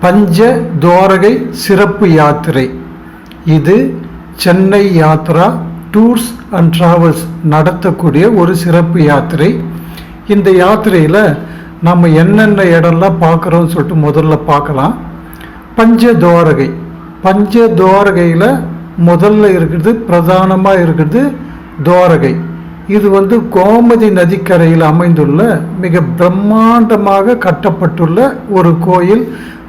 பஞ்ச துவாரகை சிறப்பு யாத்திரை. இது Chennai Yatra tours and travels நடத்தக்கூடிய ஒரு சிறப்பு யாத்திரை. இந்த யாத்திரையில் நம்ம என்னென்ன இடம்லாம் பார்க்குறோம்னு சொல்லிட்டு முதல்ல பார்க்கலாம். பஞ்ச துவாரகையில் முதல்ல இருக்கிறது, பிரதானமாக இருக்கிறது துவாரகை. இது கோமதி நதிக்கரையில் அமைந்துள்ள மிக பிரம்மாண்டமாக கட்டப்பட்டுள்ள ஒரு கோயில்.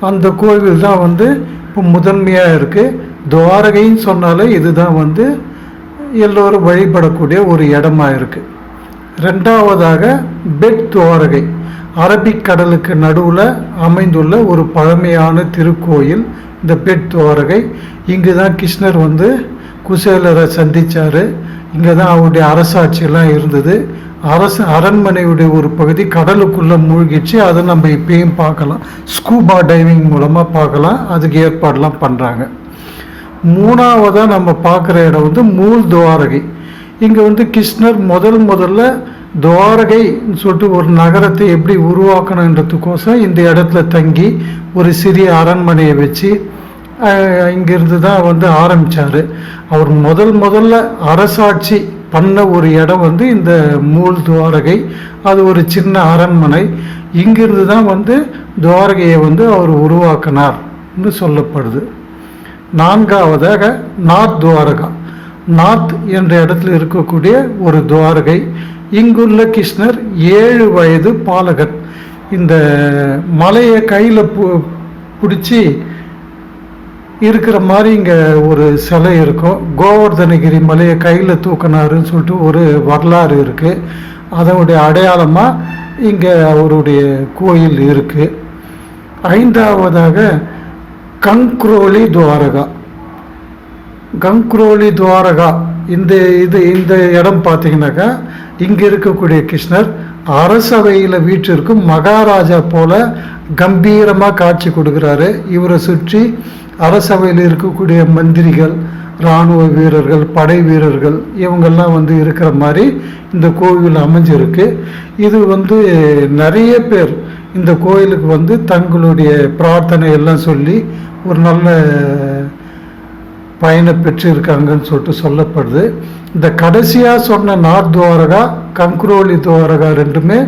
அந்த கோவில் தான் இப்போ முதன்மையாக இருக்குது. துவாரகைன்னு சொன்னாலே இதுதான் எல்லோரும் வழிபடக்கூடிய ஒரு இடமா இருக்குது. ரெண்டாவதாக பெட் துவாரகை, அரபிக்கடலுக்கு நடுவில் அமைந்துள்ள ஒரு பழமையான திருக்கோயில் இந்த பெட் துவாரகை. இங்கு தான் கிருஷ்ணர் குசேலரை சந்தித்தார். இங்கே தான் அவருடைய அரசாட்சியெல்லாம் இருந்தது. அரண்மனையுடைய ஒரு பகுதி கடலுக்குள்ளே மூழ்கிச்சு. அதை நம்ம இப்பயும் பார்க்கலாம், ஸ்கூபா டைவிங் மூலமாக பார்க்கலாம். அதுக்கு ஏற்பாடெலாம் பண்ணுறாங்க. மூணாவதாக நம்ம பார்க்குற இடம் மூல் துவாரகை. இங்கே கிருஷ்ணர் முதல்ல துவாரகைன்னு சொல்லிட்டு ஒரு நகரத்தை எப்படி உருவாக்கணுன்றதுக்கோசம் இந்த இடத்துல தங்கி ஒரு சிறிய அரண்மனையை வச்சு இங்கிருந்து தான் ஆரம்பித்தார். அவர் முதல்ல அரசாட்சி பண்ண ஒரு இடம் இந்த மூல் துவாரகை. அது ஒரு சின்ன அரண்மனை. இங்கிருந்து தான் துவாரகையை அவர் உருவாக்கினார்னு சொல்லப்படுது. நான்காவதாக நார்த் துவாரகா. நார்த் என்ற இடத்துல இருக்கக்கூடிய ஒரு துவாரகை. இங்குள்ள கிருஷ்ணர் 7 வயது பாலகர். இந்த மலையை கையில் பிடிச்சி இருக்கிற மாதிரி இங்கே ஒரு சிலை இருக்கும். கோவர்தனகிரி மலையை கையில் தூக்கினாருன்னு சொல்லிட்டு ஒரு வரலாறு இருக்குது. அதனுடைய அடையாளமாக இங்கே அவருடைய கோயில் இருக்குது. ஐந்தாவதாக கங்க்ரோலி துவாரகா. இந்த இடம் பார்த்தீங்கன்னாக்கா இங்கே இருக்கக்கூடிய கிருஷ்ணர் அரசவையில் வீற்றிருக்கும் மகாராஜா போல கம்பீரமாக காட்சி கொடுக்குறாரு. இவரை சுற்றி அரசவையில் இருக்கக்கூடிய மந்திரிகள், இராணுவ வீரர்கள், படை வீரர்கள் இவங்கெல்லாம் இருக்கிற மாதிரி இந்த கோவில் அமைஞ்சிருக்கு. இது நிறைய பேர் இந்த கோயிலுக்கு தங்களுடைய பிரார்த்தனை எல்லாம் சொல்லி ஒரு நல்ல பயனை பெற்றிருக்காங்கன்னு சொல்லிட்டு சொல்லப்படுது. இந்த கடைசியாக சொன்ன நார்த் துவாரகா, கங்க்ரோலி துவாரகா ரெண்டுமே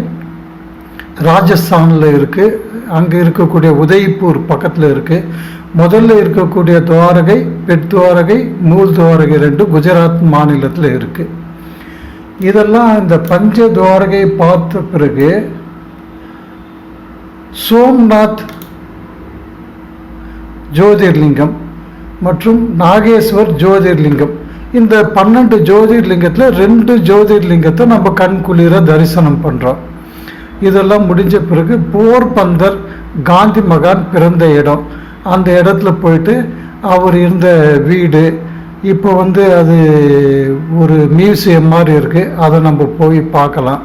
ராஜஸ்தானில் இருக்குது. அங்கே இருக்கக்கூடிய உதய்பூர் பக்கத்தில் இருக்குது. முதல்ல இருக்கக்கூடிய துவாரகை பெட் துவாரகை, மூல் துவாரகை ரெண்டு குஜராத் மாநிலத்தில் இருக்குது. இதெல்லாம் இந்த பஞ்ச துவாரகை பார்த்த பிறகு சோம்நாத் ஜோதிர்லிங்கம் மற்றும் நாகேஸ்வர் ஜோதிர்லிங்கம், இந்த 12 ஜோதிர்லிங்கத்தில் 2 ஜோதிர்லிங்கத்தை நம்ம கண்குளிர தரிசனம் பண்ணுறோம். இதெல்லாம் முடிஞ்ச பிறகு போர்பந்தர் காந்தி மகான் பிறந்த இடம், அந்த இடத்துல போயிட்டு அவர் இருந்த வீடு இப்போ அது ஒரு மியூசியம் மாதிரி இருக்குது. அதை நம்ம போய் பார்க்கலாம்.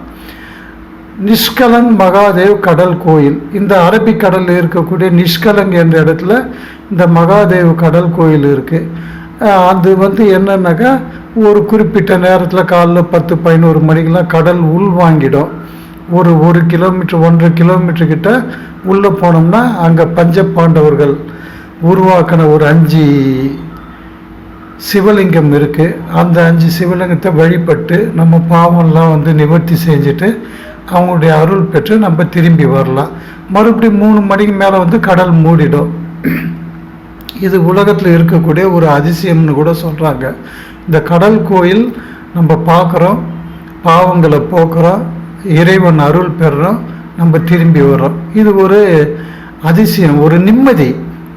நிஷ்கலங் மகாதேவ் கடல் கோயில். இந்த அரபிக்கடலில் இருக்கக்கூடிய நிஷ்கலங் என்ற இடத்துல இந்த மகாதேவ் கடல் கோயில் இருக்குது. அது என்னன்னாக்கா ஒரு குறிப்பிட்ட நேரத்தில் காலைல 10-11 மணிக்கெலாம் கடல் உள்வாங்கிடும். ஒரு கிலோமீட்டர் 1.5 கிலோமீட்டர் கிட்ட உள்ளே போனோம்னா அங்கே பஞ்ச பாண்டவர்கள் உருவாக்கின ஒரு 5 சிவலிங்கம் இருக்குது. அந்த 5 சிவலிங்கத்தை வழிபட்டு நம்ம பாவம்லாம் நிவர்த்தி செஞ்சுட்டு அவங்களுடைய அருள் பெற்று நம்ம திரும்பி வரலாம். மறுபடியும் 3 மணிக்கு மேலே கடல் மூடிடும். இது உலகத்தில் இருக்கக்கூடிய ஒரு அதிசயம்னு கூட சொல்கிறாங்க. இந்த கடல் கோயில் நம்ம பார்க்குறோம், பாவங்களை போக்குறோம், இறைவன் அருள் பெறுறோம், நம்ம திரும்பி வர்றோம். இது ஒரு அதிசயம், ஒரு நிம்மதி.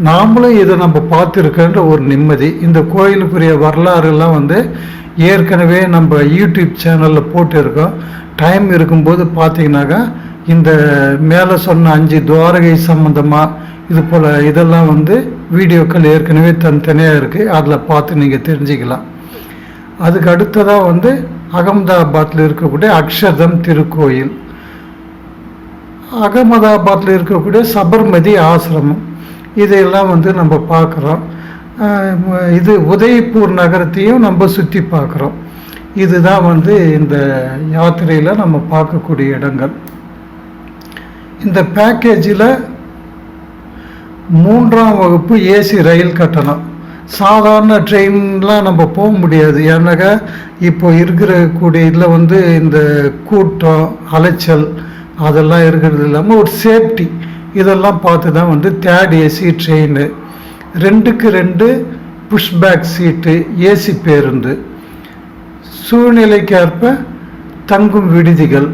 நாமளும் இதை நம்ம பார்த்துருக்கன்ற ஒரு நிம்மதி. இந்த கோயிலுக்குரிய வரலாறுலாம் ஏற்கனவே நம்ம யூடியூப் சேனலில் போட்டுருக்கோம். டைம் இருக்கும்போது பார்த்தீங்கன்னாக்கா இந்த மேலே சொன்ன 5 துவாரகை சம்பந்தமாக இது போல் இதெல்லாம் வீடியோக்கள் ஏற்கனவே தனித்தனியாக இருக்குது. அதில் பார்த்து நீங்கள் தெரிஞ்சுக்கலாம். அதுக்கு அடுத்ததாக அகமதாபாத்தில் இருக்கக்கூடிய அக்ஷதம் திருக்கோயில், அகமதாபாத்தில் இருக்கக்கூடிய சபர்மதி ஆசிரமம், இதையெல்லாம் நம்ம பார்க்குறோம். இது உதய்பூர் நகரத்தையும் நம்ம சுற்றி பார்க்குறோம். இதுதான் இந்த யாத்திரையில் நம்ம பார்க்கக்கூடிய இடங்கள். இந்த பேக்கேஜில் மூன்றாம் வகுப்பு ஏசி ரயில் கட்டணம். சாதாரண ட்ரெயின்லாம் நம்ம போக முடியாது. ஏன்னாக்கா இப்போ இருக்கிற கூடிய இதில் வந்து இந்த கூட்டம் அலைச்சல் அதெல்லாம் இருக்கிறது இல்லாமல் ஒரு சேஃப்டி இதெல்லாம் பார்த்து தான் வந்து தேர்ட் ஏசி ட்ரெயின், 2க்கு 2 புஷ்பேக் சீட்டு, ஏசி பேருந்து, சூழ்நிலைக்கேற்ப தங்கும் விடுதிகள்.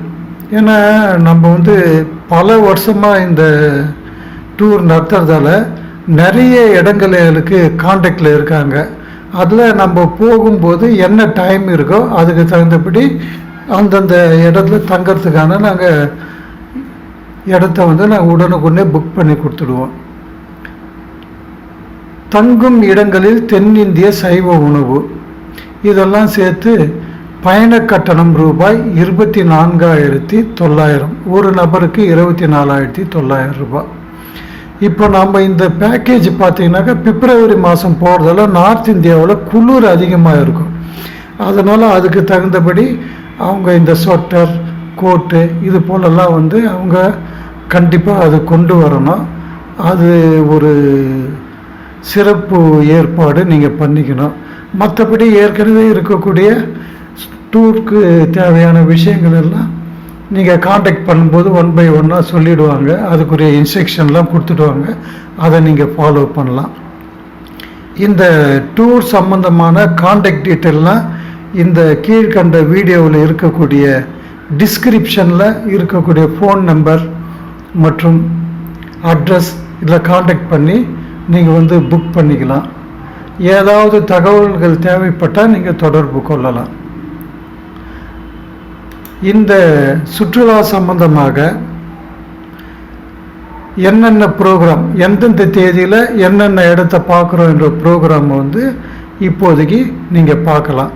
ஏன்னா நம்ம வந்து பல வருஷமாக இந்த டூர் நடத்துறதால நிறைய இடங்களுக்கு காண்டாக்டில் இருக்காங்க. அதில் நம்ம போகும்போது என்ன டைம் இருக்கோ அதுக்கு தகுந்தபடி அந்தந்த இடத்துல தங்கிறதுக்கான நாங்கள் இடத்த வந்து நாங்கள் உடனுக்குடனே புக் பண்ணி கொடுத்துடுவோம். தங்கும் இடங்களில் தென்னிந்திய சைவ உணவு இதெல்லாம் சேர்த்து பயண கட்டணம் ரூபாய் 24,900, ஒரு நபருக்கு 24,900 ரூபாய். இப்போ நம்ம இந்த பேக்கேஜ் பார்த்தீங்கன்னாக்கா பிப்ரவரி மாதம் போகிறதால நார்த் இந்தியாவில் குளிர் அதிகமாக இருக்கும். அதனால் அதுக்கு தகுந்தபடி அவங்க இந்த ஸ்வெட்டர் கோட்டு இது போலெல்லாம் வந்து அவங்க கண்டிப்பாக அது கொண்டு வரணும். அது ஒரு சிறப்பு ஏற்பாடு நீங்கள் பண்ணிக்கணும். மற்றபடி ஏற்கனவே இருக்கக்கூடிய டூருக்கு தேவையான விஷயங்கள் எல்லாம் நீங்கள் காண்டாக்ட் பண்ணும்போது 1 by 1 சொல்லிவிடுவாங்க. அதுக்குரிய இன்ஸ்ட்ரக்ஷன்லாம் கொடுத்துடுவாங்க. அதை நீங்கள் ஃபாலோ பண்ணலாம். இந்த டூர் சம்பந்தமான காண்டாக்ட் டீட்டெயிலாம் இந்த கீழ்கண்ட வீடியோவில் இருக்கக்கூடிய டிஸ்கிரிப்ஷனில் இருக்கக்கூடிய ஃபோன் நம்பர் மற்றும் அட்ரஸ் இதில் காண்டாக்ட் பண்ணி நீங்கள் வந்து புக் பண்ணிக்கலாம். ஏதாவது தகவல்கள் தேவைப்பட்டால் நீங்கள் தொடர்பு கொள்ளலாம். இந்த சுற்றுலா சம்பந்தமாக என்னென்ன ப்ரோக்ராம், எந்தெந்த தேதியில் என்னென்ன இடத்த பார்க்குறோம் என்ற ப்ரோக்ராம் வந்து இப்போதைக்கு நீங்கள் பார்க்கலாம்.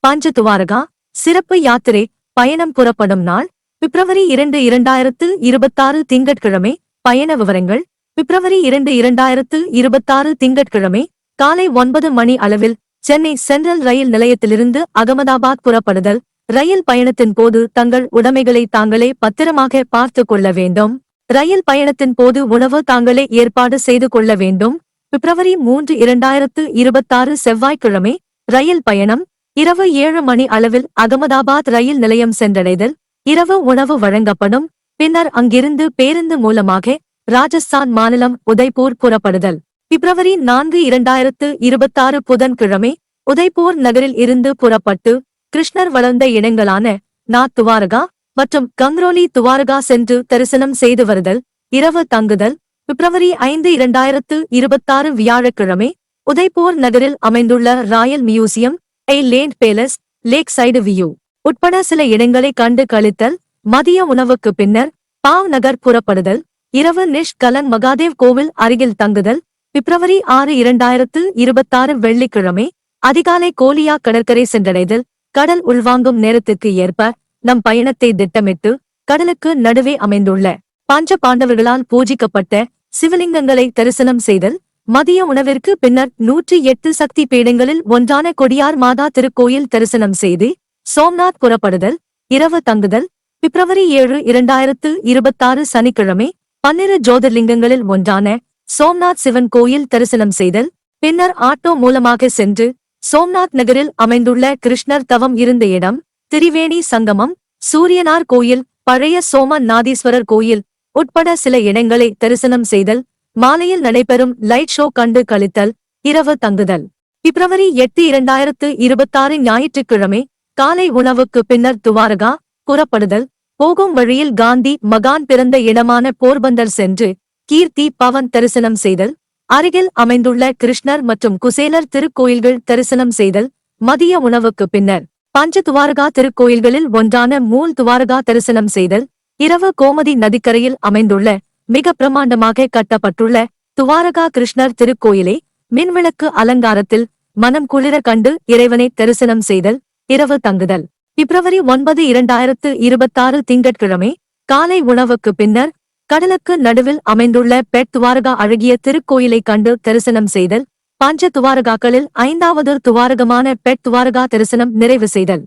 பஞ்சதுவாரகா சிறப்பு யாத்திரை பயணம் புறப்படும் நாள் பிப்ரவரி 2, 2026 திங்கட்கிழமை. பயண விவரங்கள்: பிப்ரவரி 2, 2026 திங்கட்கிழமை காலை 9 மணி அளவில் சென்னை சென்ட்ரல் ரயில் நிலையத்திலிருந்து அகமதாபாத் புறப்படுதல். ரயில் பயணத்தின் போது தங்கள் உடைமைகளை தாங்களே பத்திரமாக பார்த்து கொள்ள வேண்டும். ரயில் பயணத்தின் போது உணவு தாங்களே ஏற்பாடு செய்து கொள்ள வேண்டும். பிப்ரவரி 3, 2026 செவ்வாய்க்கிழமை ரயில் பயணம். இரவு 7 மணி அளவில் அகமதாபாத் ரயில் நிலையம் சென்றடைதல். இரவு உணவு வழங்கப்படும். பின்னர் அங்கிருந்து பேருந்து மூலமாக ராஜஸ்தான் மாநிலம் உதய்பூர் புறப்படுதல். பிப்ரவரி 4, 2026 புதன்கிழமை உதய்பூர் நகரில் இருந்து புறப்பட்டு கிருஷ்ணர் வளர்ந்த இடங்களான நாத் துவாரகா மற்றும் கங்ரோலி துவாரகா சென்று தரிசனம் செய்து வருதல். இரவு தங்குதல். பிப்ரவரி 5, 2026 வியாழக்கிழமை உதய்பூர் நகரில் அமைந்துள்ள royal museum, land palace, lake side view உட்பட சில இடங்களை கண்டு கழித்தல். மதிய உணவுக்கு பின்னர் பாவ் நகர் புறப்படுதல். இரவு நிஷ் கலன் மகாதேவ் கோவில் அருகில் தங்குதல். பிப்ரவரி 6, 2026 வெள்ளிக்கிழமை அதிகாலை கோலியா கடற்கரை சென்றடைதல். கடல் உள்வாங்கும் நேரத்திற்கு ஏற்ப நம் பயணத்தை திட்டமிட்டு கடலுக்கு நடுவே அமைந்துள்ள பஞ்ச பாண்டவர்களால் பூஜிக்கப்பட்ட சிவலிங்கங்களை தரிசனம் செய்தல். மதிய உணவிற்கு பின்னர் 108 சக்தி பீடங்களில் ஒன்றான கொடியார் மாதா திருக்கோயில் தரிசனம் செய்து சோம்நாத் புறப்படுதல். இரவு தங்குதல். பிப்ரவரி 7, 2026 சனிக்கிழமை 12 ஜோதிர்லிங்கங்களில் ஒன்றான சோம்நாத் சிவன் கோயில் தரிசனம் செய்தல். பின்னர் ஆட்டோ மூலமாக சென்று சோம்நாத் நகரில் அமைந்துள்ள கிருஷ்ணர் தவம் இருந்த இடம், திரிவேணி சங்கமம், சூரியனார் கோயில், பழைய சோமநாதீஸ்வரர் கோயில் உட்பட சில இடங்களை தரிசனம் செய்தல். மாலையில் நடைபெறும் லைட் ஷோ கண்டு கழித்தல். இரவு தங்குதல். பிப்ரவரி 8, 2026 ஞாயிற்றுக்கிழமை காலை உணவுக்கு பின்னர் துவாரகா புறப்படுதல். போகும் வழியில் காந்தி மகான் பிறந்த இடமான போர்பந்தர் சென்று கீர்த்தி பவன் தரிசனம் செய்தல். அருகில் அமைந்துள்ள கிருஷ்ணர் மற்றும் குசேலர் திருக்கோயில்கள் தரிசனம் செய்தல். மதிய உணவுக்கு பின்னர் பஞ்ச துவாரகா திருக்கோயில்களில் ஒன்றான மூல் துவாரகா தரிசனம் செய்தல். இரவு கோமதி நதிக்கரையில் அமைந்துள்ள மிக பிரமாண்டமாக கட்டப்பட்டுள்ள துவாரகா கிருஷ்ணர் திருக்கோயிலை மின்விளக்கு அலங்காரத்தில் மனம் குளிர கண்டு இறைவனை தரிசனம் செய்தல். இரவு தங்குதல். பிப்ரவரி 9, 2026 திங்கட்கிழமை காலை உணவுக்கு பின்னர் கடலுக்கு நடுவில் அமைந்துள்ள பெட் துவாரகா அழகிய திருக்கோயிலை கண்டு தரிசனம் செய்தல். பஞ்ச துவாரகாக்களில் 5வது துவாரகமான பெட் துவாரகா தரிசனம் நிறைவு செய்தல்.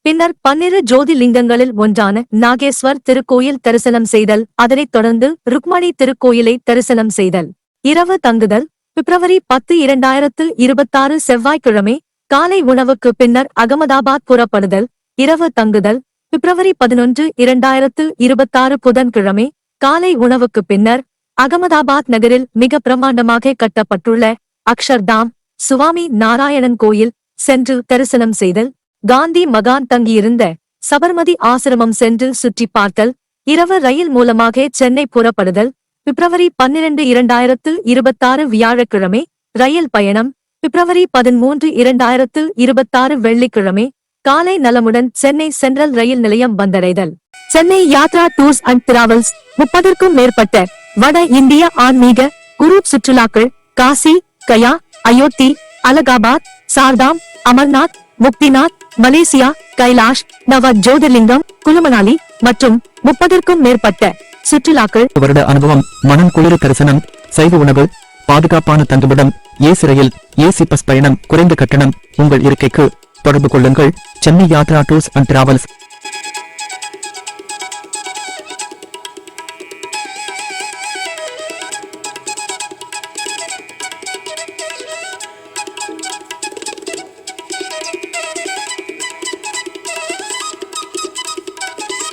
பின்னர் 12 ஜோதிலிங்கங்களில் ஒன்றான நாகேஸ்வர் திருக்கோயில் தரிசனம் செய்தல். அதனைத் தொடர்ந்து ருக்மணி திருக்கோயிலை தரிசனம் செய்தல். இரவு தங்குதல் பிப்ரவரி 10 2026 செவ்வாய்க்கிழமை காலை உணவுக்கு பின்னர் அகமதாபாத் புறப்படுதல் இரவு தங்குதல் பிப்ரவரி 11 2026 புதன்கிழமை காலை உணவுக்கு பின்னர் அகமதாபாத் நகரில் மிக பிரமாண்டமாக கட்டப்பட்டுள்ள அக்ஷர்தாம் சுவாமி நாராயணன் கோயில் சென்று தரிசனம் செய்தல் காந்தி மகான் தங்கியிருந்த சபர்மதி ஆசிரமம் சென்று சுற்றி பார்த்தல் இரவு ரயில் மூலமாக சென்னை புறப்படுதல் பிப்ரவரி 12 2026 வியாழக்கிழமை ரயில் பயணம் பிப்ரவரி 13 2026 வெள்ளிக்கிழமை காலை நலமுடன் சென்னை சென்ட்ரல் ரயில் நிலையம் வந்தடைதல் Chennai Yatra tours and travels 30க்கும் மேற்பட்ட வட இந்திய ஆன்மீக குரு சுற்றுலாக்கள் காசி கயா அயோத்தி அலகாபாத் சார்தாம் அமர்நாத் முக்திநாத் மலேசியா கைலாஷ் நவ ஜோதிர்லிங்கம் குலுமணாலி மற்றும் 30க்கும் மேற்பட்ட சுற்றுலாக்கள் வருட அனுபவம் மனம் குளிர தரிசனம் சைவ உணவு பாதுகாப்பான தங்குமிடம் ஏசி ரயில் ஏசி பஸ் பயணம் குறைந்த கட்டணம் உங்கள் இருக்கைக்கு தொடர்பு கொள்ளுங்கள் Chennai Yatra tours and travels